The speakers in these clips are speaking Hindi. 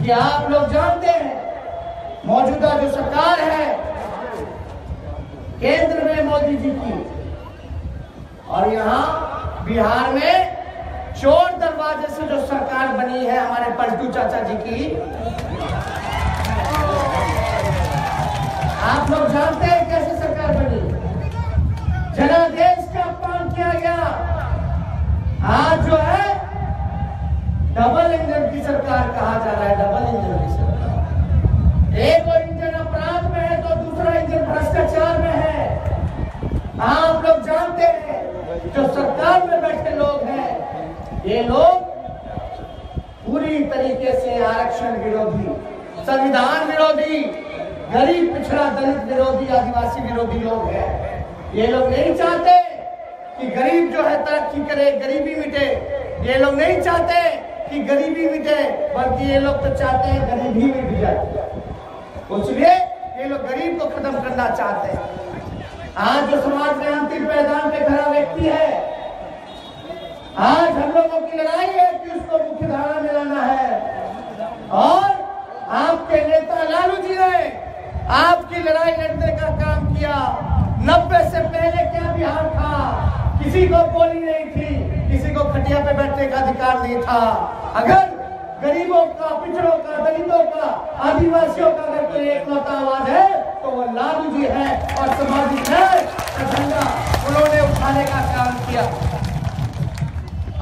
कि आप लोग जानते हैं मौजूदा जो सरकार है केंद्र में मोदी जी की, और यहाँ बिहार में चोर दरवाजे से जो सरकार बनी है हमारे पलटू चाचा जी की, आप लोग जानते हैं कैसे सरकार बनी। जनादेश का अपमान किया गया। आज जो है डबल इंजन की सरकार कहा जा रहा है, डबल इंजन की सरकार। एक और इंजन अपराध में है तो दूसरा इंजन भ्रष्टाचार में है। आप लोग जानते हैं जो सरकार में बैठे लोग हैं, ये लोग पूरी तरीके से आरक्षण विरोधी, संविधान विरोधी, गरीब पिछड़ा दलित विरोधी, आदिवासी विरोधी लोग हैं। ये लोग नहीं चाहते कि गरीब जो है तरक्की करे, गरीबी मिटे। ये लोग नहीं चाहते कि गरीबी मिटे, बल्कि ये लोग तो चाहते हैं गरीबी मिट जाए। इसलिए ये लोग गरीब को खत्म करना चाहते हैं। आज जो समाज में अंतिम पैदान पे खड़ा व्यक्ति है, आज हम लोगों की लड़ाई है कि उसको मुख्य धारा में लाना है। और आपके नेता लालू जी ने आपकी लड़ाई लड़ने का काम किया। 90 से पहले क्या बिहार था? किसी को बोली नहीं थी, किसी को खटिया पे बैठने का अधिकार नहीं था। अगर गरीबों का, पिछड़ों का, दलितों का, आदिवासियों का अगर कोई एकलौता आवाज है तो वो लालू जी है। और सामाजिक न्याय का झंडा उन्होंने उठाने का काम किया।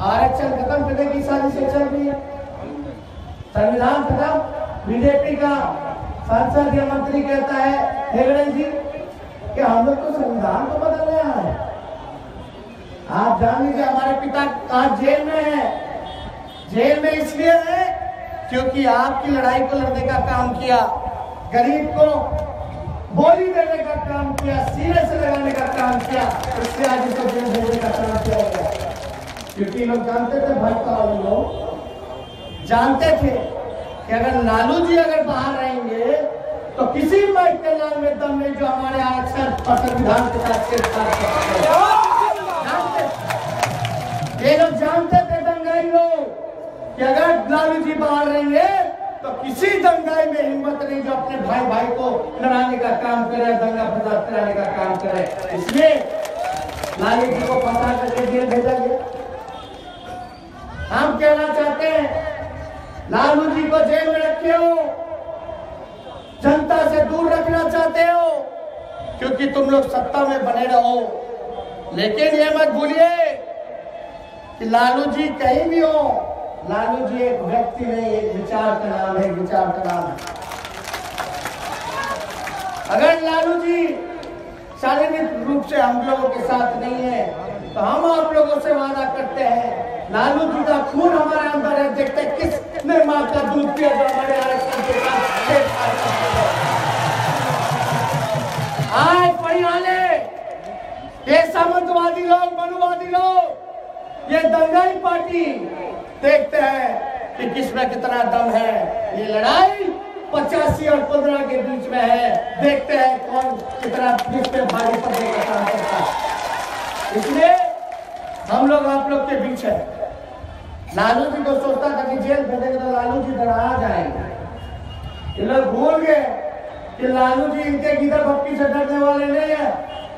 आरक्षण खत्म करने की साजिश चल रही है, संविधान खत्म। बीजेपी का सांसद या मंत्री कहता है हेगड़े जी कि हम लोग तो संविधान को बदलने आए हैं। आप जान लीजिए हमारे पिता आज जेल में है। जेल में इसलिए है क्योंकि आपकी लड़ाई को लड़ने का काम किया, गरीब को बोली देने का काम किया, सीने से लगाने का काम किया। इसलिए आज इसको जेल भेजने का काम किया गया। क्योंकि लोग जानते थे, भाजपा वाले लोग जानते थे कि अगर लालू जी अगर बाहर रहेंगे तो किसी मर्द के नाम में दम नहीं जो हमारे आरक्षण और संविधान के साथ छेड़छाड़ करते। ये लोग जानते थे दंगाई लोग कि अगर लालू जी बाहर रहेंगे तो किसी दंगाई में हिम्मत नहीं जो अपने भाई भाई को लड़ाने का काम करे, दंगा फसाद कराने का काम करे। इसलिए लालू जी को फंसा करके जेल भेजा गया। हम कहना चाहते हैं लालू जी को जेल में रखे हो, जनता से दूर रखना चाहते हो क्योंकि तुम लोग सत्ता में बने रहो। लेकिन ये मत भूलिए कि लालू जी कहीं भी हो, लालू जी एक व्यक्ति नहीं, एक विचार का नाम है, विचार का नाम है। अगर लालू जी शारीरिक रूप से हम लोगों के साथ नहीं है तो हम आप लोगों से वादा करते हैं लालू जी का खून हमारे अंदर है। देखते किसने मां का दूध पिया जो हमारे आरक्षण के साथ आज परियाले ये सामंतवादी लोग, मनुवादी लोग, ये दंगाई पार्टी देखते हैं कि किसमें कितना दम है। ये लड़ाई 85 और 15 के बीच में है। देखते हैं कौन कितना किसपे भारी पड़ने का काम करता है। इसलिए हम लोग आप लोग के बीच है। लालू जी को सोचता था कि जेल भेजेंगे तो लालू जी डरा जाएंगे। ये लोग भूल गए कि लालू जी इनके गिदड़ भक्ति से डरने वाले नहीं है।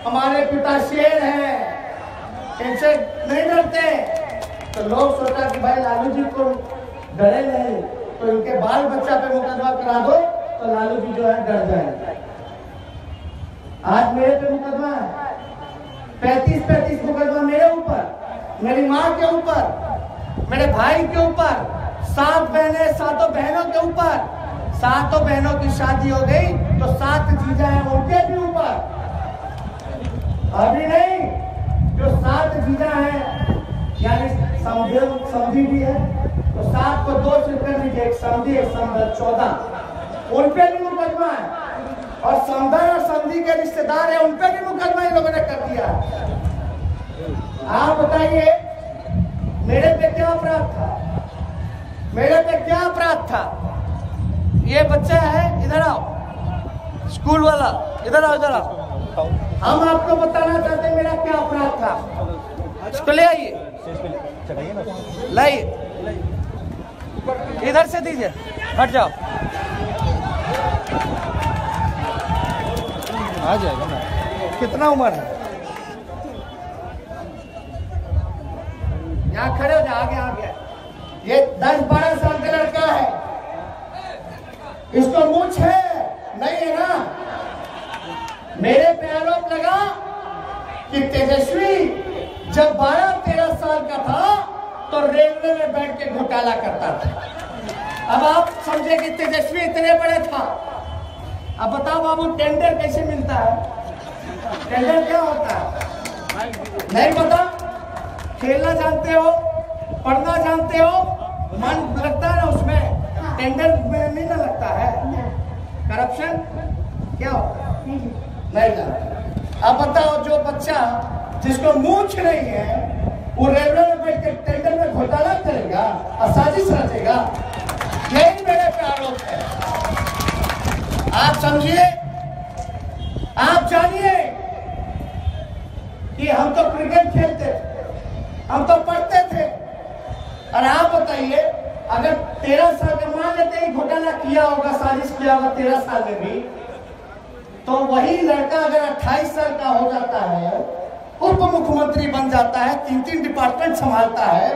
हमारे पिता शेर हैं, इनसे नहीं डरते। तो लोग सोचा कि भाई लालू जी को डरे नहीं तो इनके बाल बच्चा पे मुकदमा करा दो तो लालू जी जो है डर जाएंगे। आज मेरे पे मुकदमा है, 35 मुकदमा मेरे ऊपर, मेरी माँ के ऊपर, मेरे भाई के ऊपर, 7 बहनें, 7 बहनों के ऊपर। 7 बहनों की शादी हो गई तो 7 जीजा हैं उनके भी ऊपर। अभी नहीं, जो 7 जीजा हैं यानी समधी भी है तो 7 को 2 से कर दीजिए, एक समधी एक समधन 14, उन पे भी मुकदमा है। और समधन और समधी के रिश्तेदार है उन पे भी मुकदमा इन लोगों ने कर दिया। आप बताइए मेरे पे क्या अपराध था? मेरे पे क्या अपराध था? ये बच्चा है, इधर आओ, स्कूल वाला, इधर आओ, इधर आओ। हम आपको बताना चाहते हैं मेरा क्या अपराध था। इसको ले आइए, लाइए, इधर से दीजिए। हट जाओ, आ जाएगा ना। कितना उम्र है? यहाँ खड़े हो जाओ, आगे आ गया। ये 10-12 साल का लड़का है, इसको मूंछ है नहीं है ना? मेरे पे आरोप लगा कि तेजस्वी जब 12-13 साल का था तो रेलवे में बैठ के घोटाला करता था। अब आप समझे कि तेजस्वी इतने बड़े था। अब बताओ बाबू, टेंडर कैसे मिलता है? टेंडर क्या होता है? नहीं पता? खेलना जानते हो, पढ़ना जानते हो, मन लगता है ना उसमें? टेंडर में नहीं ना लगता है? करप्शन क्या होता है? नहीं जानते। अब बताओ, जो बच्चा जिसको मूंछ नहीं है वो रेलवे में बैठ के टेंडर में घोटाला करेगा और साजिश रचेगा? यही मेरे पे आरोप है। आप समझिए, आप जानिए कि हम तो क्रिकेट खेलते थे, हम तो पढ़ते थे, और आप बताइए अगर 13 साल का मान लेते हैं घोटाला किया होगा, साजिश किया होगा 13 साल में भी, तो वही लड़का अगर 28 साल का हो जाता है, उप मुख्यमंत्री बन जाता है, 3-3 डिपार्टमेंट संभालता है,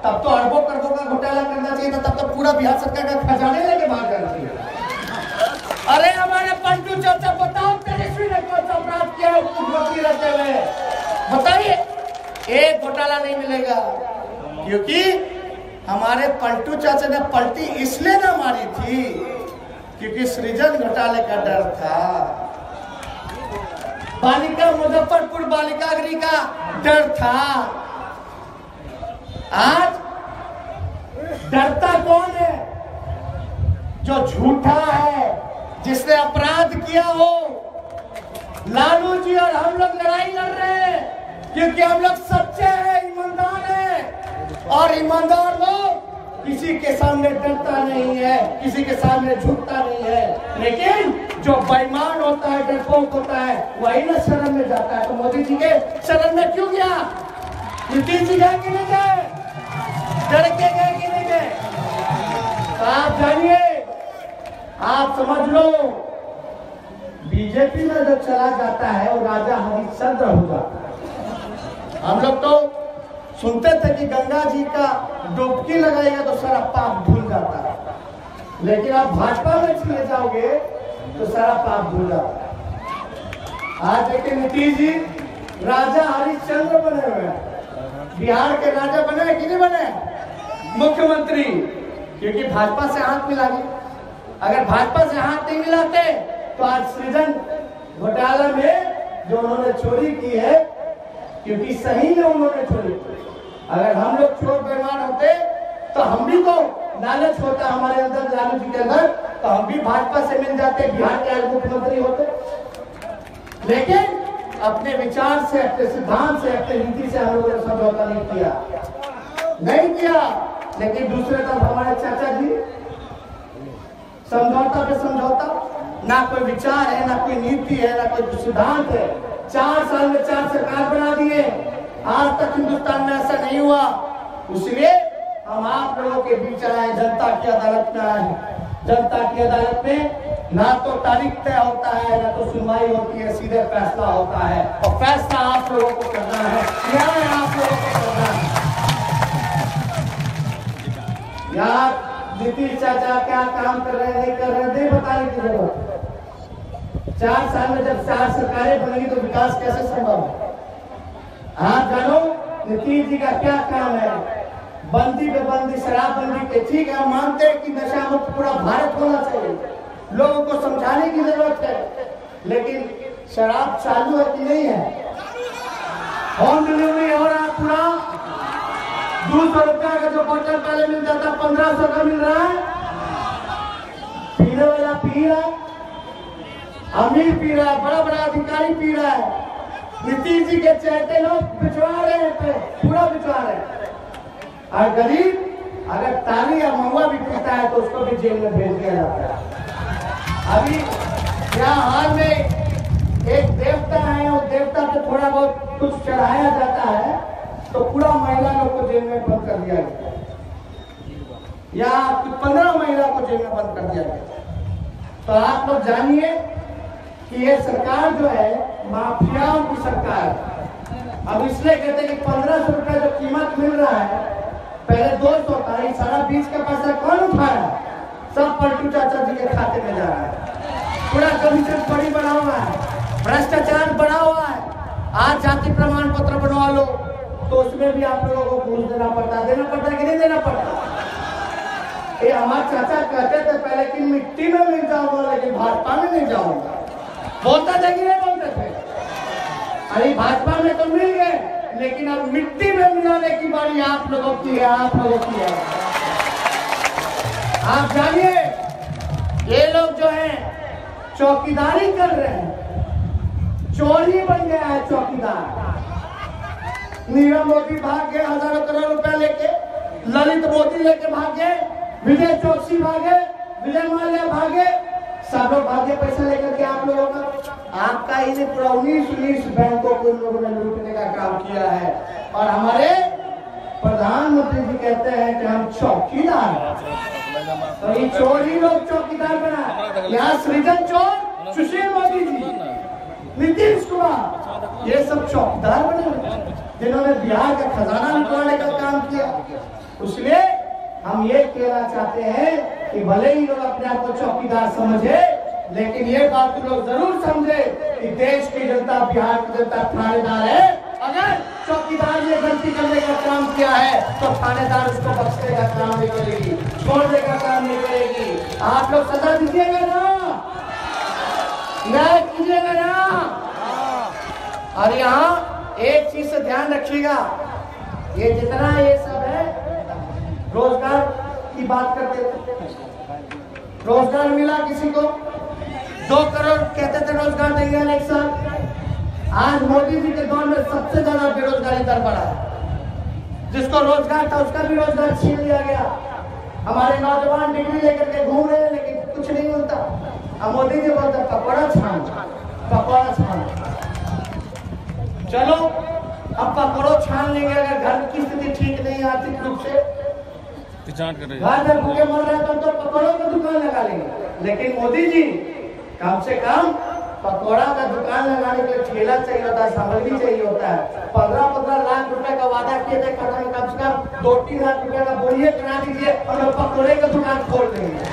तब तो अरबों करोड़ों का घोटाला करना चाहिए था। तब तो पूरा बिहार सरकार का खजाने लेके भाग जाना चाहिए। अरे हमारे पंटू चाचा, बताओ तेजस्वी ने कौन सा अपराध किया है उप मुख्यमंत्री रहते हुए? बताइए, एक घोटाला नहीं मिलेगा। क्योंकि हमारे पंटू चाचा ने पलटी इसलिए ना मारी थी क्योंकि सृजन घोटाले का डर था, बालिका मुजफ्फरपुर बालिका गृह का डर था। आज डरता कौन है? जो झूठा है, जिसने अपराध किया हो। लालू जी और हम लोग लड़ाई लड़ रहे हैं क्योंकि हम लोग सच्चे हैं, ईमानदार हैं, और ईमानदार लोग किसी के सामने डरता नहीं है, किसी के सामने झुकता नहीं है। लेकिन जो बेईमान होता है, डरपोक होता है, वही ना शरण में जाता है। तो मोदी जी के शरण में क्यों गया? नीतीश जी गए कि नहीं गए? डर के गए कि नहीं गए? तो आप जानिए, आप समझ लो, बीजेपी में जो चला जाता है वो राजा हरिश्चंद्र हो जाता है। हम लोग तो सुनते थे कि गंगा जी का डुबकी लगाएगा तो सारा पाप धुल जाता है, लेकिन आप भाजपा में चले जाओगे तो सारा पाप धुल जाता है। आज देखिए, नीतीश जी राजा हरिश्चंद्र बने हुए हैं। बिहार के राजा बने कि नहीं बने? मुख्यमंत्री, क्योंकि भाजपा से हाथ मिला ली। अगर भाजपा से हाथ नहीं मिलाते तो आज सृजन घोटाला में जो उन्होंने चोरी की है, क्योंकि सही में उन्होंने चोरी की, अगर हम लोग चोर बेईमान होते तो हम भी तो लालच होता हमारे अंदर, लालू जी के अंदर, तो हम भी भाजपा से मिल जाते, बिहार के मुख्यमंत्री होते। लेकिन अपने विचार से, अपने सिद्धांत से, अपनी नीति से हम लोगों ने समझौता नहीं किया। लेकिन दूसरे तरफ हमारे चाचा जी समझौता पे समझौता, ना कोई विचार है, ना कोई नीति है, ना कोई सिद्धांत है। 4 साल में 4 सरकार बना दिए, आज तक हिंदुस्तान में ऐसा नहीं हुआ। इसलिए हम आप लोगों के बीच आए, जनता की अदालत में आए। जनता की अदालत में ना तो तारीख तय होता है, ना तो सुनवाई होती है, सीधे फैसला होता है, और फैसला आप लोगों को करना है, न्याय आप लोगों को करना है। यार नीतीश चाचा क्या काम कर रहे हैं, नहीं कर रहे हैं, नहीं बताने की जरूरत। 4 साल में जब 4 सरकारें बनेगी तो विकास कैसे संभव है? आप जानो नीतीश जी का क्या काम है? बंदी पे बंदी, शराबबंदी पे, ठीक है, हम मानते हैं कि नशा मुक्त पूरा भारत होना चाहिए, लोगों को समझाने की जरूरत है, लेकिन शराब चालू है कि नहीं है? होम डिलीवरी हो रहा है पूरा। 200 रुपया का जो बोतल पहले मिल जाता 1500 का मिल रहा है। पीने वाला पी रहा है, अमीर पी रहा है, बड़ा बड़ा अधिकारी पी रहा है। नीतीश जी के चहते लोग बिचवा रहे हैं, पूरा बिचवा रहे हैं। और गरीब अगर ताली या महुआ भी पीता है तो उसको भी जेल में भेज दिया जाता है। अभी यहाँ हाल में एक देवता है, उस देवता पे थोड़ा बहुत कुछ चढ़ाया जाता है तो पूरा महिला लोग को जेल में बंद कर दिया गया। या 15 महिला को जेल में बंद कर दिया गया। तो आप लोग जानिए कि ये सरकार जो है माफियाओं की सरकार। अब इसलिए कहते हैं कि 1500 रुपया जो कीमत मिल रहा है, पहले 200 था, ये सारा बीच का पैसा कौन उठाया? सब पलटू चाचा जी के खाते में जा रहा है। पूरा कमीशन बड़ी बढ़ा हुआ है, भ्रष्टाचार बढ़ा हुआ है। आज जाति प्रमाण पत्र बनवा लो तो उसमें भी आप लोगों को घूस देना पड़ता है कि नहीं देना पड़ता? ये हमारे चाचा कहते थे पहले कि मिट्टी में मिल जाऊंगा लेकिन भाजपा में नहीं जाऊंगा। बोलता था कि नहीं बोलते थे? अरे भाजपा में तो मिल गए, लेकिन अब मिट्टी में मिलाने की बारी आप लोगों की है, आप लोगों की है। आप जानिए ये लोग जो हैं चौकीदारी कर रहे हैं, चोरी बन गया है चौकीदार। नीरव मोदी भाग गए हजारों करोड़ रुपया लेके, ललित मोदी लेके भागे, विजय चौकसी भागे, विजय माल्या भागे, सब लोग भागे पैसा लेकर के। आप लोगों का आपका इन्हें पूरा 19 बैंकों को इन लोगों ने लूटने का काम किया है। और हमारे प्रधानमंत्री जी कहते हैं कि हम चौकीदार हैं। तो ये चोरी लोग चौकीदार बना। यहाँ सृजन चोर सुशील मोदी जी, नीतीश कुमार, ये सब चौकीदार बने जिन्होंने बिहार का खजाना लुटवाने का काम किया। इसलिए हम ये कहना चाहते हैं कि भले ही लोग अपने आप को चौकीदार समझे, लेकिन ये बात लोग जरूर समझे कि देश की जनता, बिहार की जनता थानेदार है। अगर चौकीदार ने गलती करने का काम किया है तो थानेदार उसको बख्शने का काम नहीं करेगी, छोड़ने का काम नहीं करेगी। आप लोग सजा दीजिएगा ना, न्याय कीजिएगा ना। और यहाँ एक चीज से ध्यान रखिएगा, ये जितना ये सब है रोजगार की बात करते थे, रोजगार मिला किसी को 2 करोड़ कहते थे रोजगार देंगे एक साल। आज मोदी जी के दौर में सबसे ज्यादा बेरोजगारी दर बढ़ा है। जिसको रोजगार था उसका भी रोजगार छीन लिया गया। हमारे नौजवान डिग्री लेकर के घूम रहे हैं लेकिन कुछ नहीं होता। अब मोदी जी बोलते पकौड़ा छान, पकौड़ा छान। चलो अब पकौड़ो छान लेंगे। अगर घर की स्थिति ठीक नहीं है आर्थिक रूप से, घर में भूखे मर रहे तो पकौड़ों का दुकान लगा लेंगे। लेकिन मोदी जी कम से कम पकौड़ा का दुकान लगाने के लिए ठेला चाहिए होता है, सामग्री चाहिए होता है। 15-15 लाख रुपए का वादा किए थे, कम से कम 2-3 लाख रुपए का बोलिए करा दीजिए और लोग पकौड़े का दुकान खोल देंगे।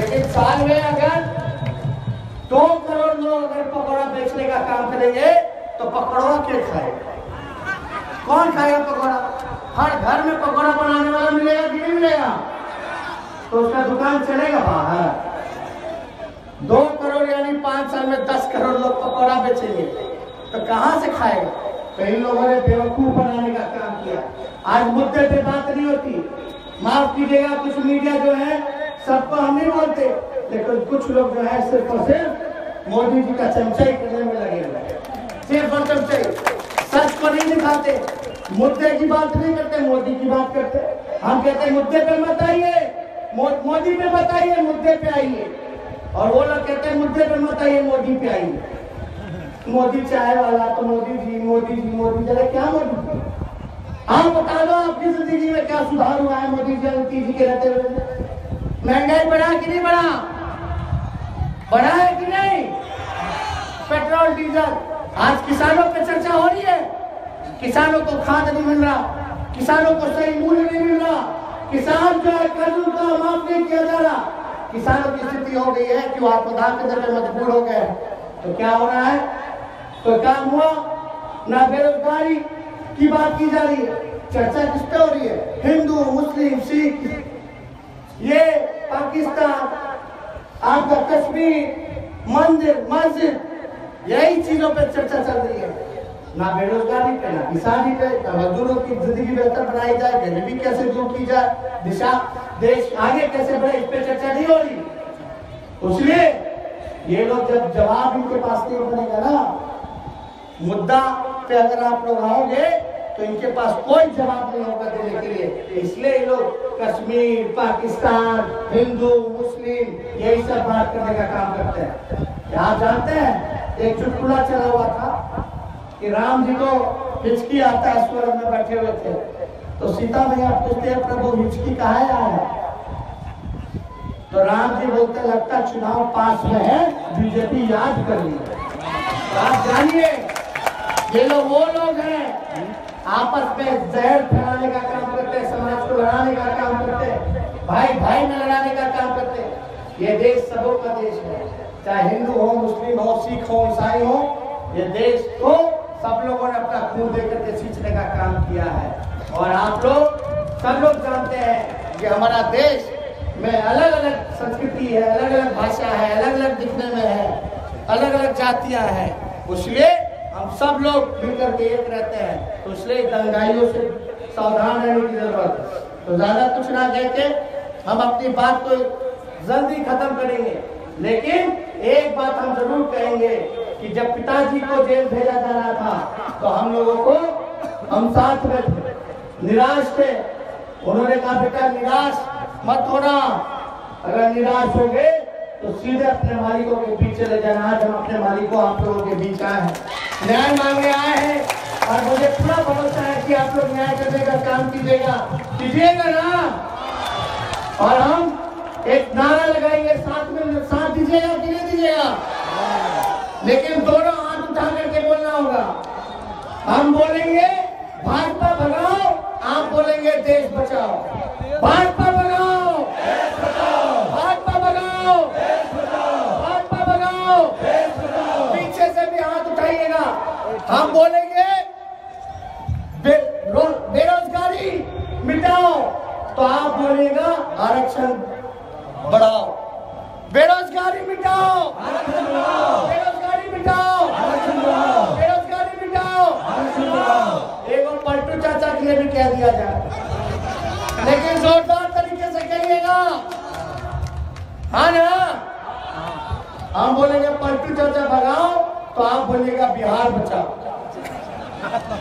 लेकिन साल में अगर 2 करोड़ लोग अगर पकौड़ा बेचने का काम करेंगे तो पकौड़ा क्या खाएगा? कौन खाएगा पकौड़ा? हर घर में पकौड़ा बनाने वाला मिलेगा कि नहीं मिलेगा? तो उसका दुकान चलेगा बाहर। 2 करोड़ यानी 5 साल में 10 करोड़ लोग पकौड़ा बेचेंगे तो कहां से खाएगा? तो इन लोगों ने बेवकूफ बनाने का काम किया। आज मुद्दे पे बात नहीं होती। माफ कीजिएगा, कुछ मीडिया जो है सबको हम नहीं बोलते, लेकिन कुछ लोग जो है सिर्फ और सिर्फ मोदी जी का चमचाई करने में लगे हुए हैं। सिर्फ और चमचाई, सच को नहीं दिखाते, मुद्दे की बात नहीं करते, मोदी की बात करते। हम कहते हैं मुद्दे पे मत आइए, मोदी पे मत आइए, मुद्दे पे आइए। और वो लोग कहते हैं मुद्दे पे मत आइए, मोदी पे आइए। मोदी चाय वाला तो मोदी जी, मोदी जी, मोदी जी। क्या मोदी? आप बता दो आपकी जिंदगी में क्या सुधार हुआ है मोदी जी के रहते हुए? महंगाई बढ़ा कि नहीं बढ़ा? बढ़ा है कि नहीं? पेट्रोल डीजल, आज किसानों पे चर्चा हो रही है। किसानों को खाद नहीं मिल रहा, किसानों को सही मूल्य नहीं मिल रहा, किसान जो है कर्ज का माफ नहीं किया जा रहा। किसानों की स्थिति हो गई है कि वो आत्मदाह करने में मजबूर हो गए। तो क्या हो रहा है? तो काम हुआ ना, बेरोजगारी की बात की जा रही है। चर्चा किस पे हो रही है? हिंदू, मुस्लिम, सिख, ये पाकिस्तान, आपका कश्मीर, मंदिर, मस्जिद, यही चीजों पे चर्चा चल रही है। ना बेरोजगारी पे, ना किसानी पे, ना मजदूरों की जिंदगी बेहतर बनाई जाए, गरीबी कैसे दूर की जाए, दिशा देश आगे कैसे बढ़े, इस पे चर्चा नहीं हो रही। इसलिए ये लोग जब जवाब इनके पास नहीं बनेगा ना, मुद्दा पे अगर आप लोग आओगे तो इनके पास कोई जवाब नहीं होगा देने के लिए। इसलिए ये लोग कश्मीर, पाकिस्तान, हिंदू, मुस्लिम, यही सब बात करने का काम करते हैं। आप जानते हैं एक चुटकुला चला हुआ था कि राम जी को हिचकी आता है, स्वर्ग में बैठे हुए थे। तो सीता मैया पूछते हैं प्रभु हिचकी कहाँ आया? तो राम जी बोलते लगता चुनाव पास में है, बीजेपी याद कर ली। आप जानिए ये लोग वो लोग हैं आपस में जहर फैलाने का काम करते हैं, समाज को लड़ाने का काम करते हैं, भाई भाई में लड़ाने का काम करते हैं। ये देश सबों का देश है, चाहे हिंदू हो, मुस्लिम हो, सिख हो, ईसाई हो, ये देश को सब लोगों ने अपना खून देकर के सींचने का काम किया है। और आप लोग सब लोग जानते हैं कि हमारा देश में अलग अलग संस्कृति है, अलग अलग भाषा है, अलग अलग दिखने में है, अलग अलग जातियां हैं। इसलिए हम सब लोग मिलकर के एक रहते हैं। तो इसलिए दंगाइयों से सावधान रहने की जरूरत है। तो ज्यादा कुछ ना कह के हम अपनी बात को जल्दी खत्म करेंगे, लेकिन एक बात हम जरूर कहेंगे कि जब पिताजी को जेल भेजा जा रहा था तो हम लोगों को हम साथ में निराश थे। उन्होंने कहा बेटा निराश मत होना, अगर निराश हो गए तो सीधे अपने मालिकों के बीच चले जाना। आज हम अपने मालिकों आप लोगों के बीच आए हैं, न्याय मांगने आए हैं, और मुझे पूरा भरोसा है कि आप लोग न्याय करने का काम कीजिएगा ना। और हम एक नारा लगाएंगे, साथ में साथ दीजिएगा कि नहीं दीजिएगा? लेकिन दोनों हाथ उठा करके बोलना होगा। हम बोलेंगे भाजपा भगाओ, आप बोलेंगे देश बचाओ। भाजपा भगाओ, देश बचाओ। भाजपा भगाओ, देश बचाओ। भाजपा भगाओ, देश बचाओ। पीछे से भी हाथ उठाइएगा। हम बोलेंगे बेरोजगारी मिटाओ, तो आप बोलेगा आरक्षण बढ़ाओ। बेरोजगारी मिटाओ, आरक्षण बढ़ाओ। बेरोजगारी मिटाओ, आरक्षण बढ़ाओ। बेरोजगारी मिटाओ, आरक्षण बढ़ाओ। एक और पलटू चाचा के लिए भी कह दिया जाए, लेकिन जोरदार तरीके से कहिएगा, हाँ ना? हम बोलेंगे पलटू चाचा भगाओ, तो आप बोलिएगा बिहार बचाओ।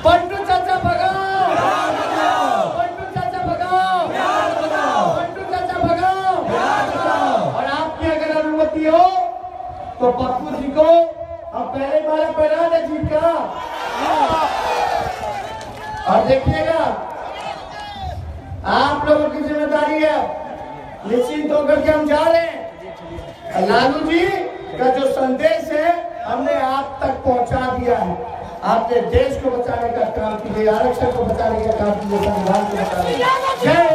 पलटू चाचा भगाओ, पलटू चाचा भगाओ, पलटू चाचा भगाओ। और आपकी अगर अनुमति हो तो पप्पू जी को अब पहले माला पहना दे जीत का। और देखिएगा आप लोगों की जिम्मेदारी है, निश्चिंत होकर के हम जा रहे हैं। लालू जी का जो संदेश है हमने आप तक पहुंचा दिया है। आपने देश को बचाने का काम कीजिए, आरक्षण को बचाने का काम कीजिए, संविधान को बचाने का। जय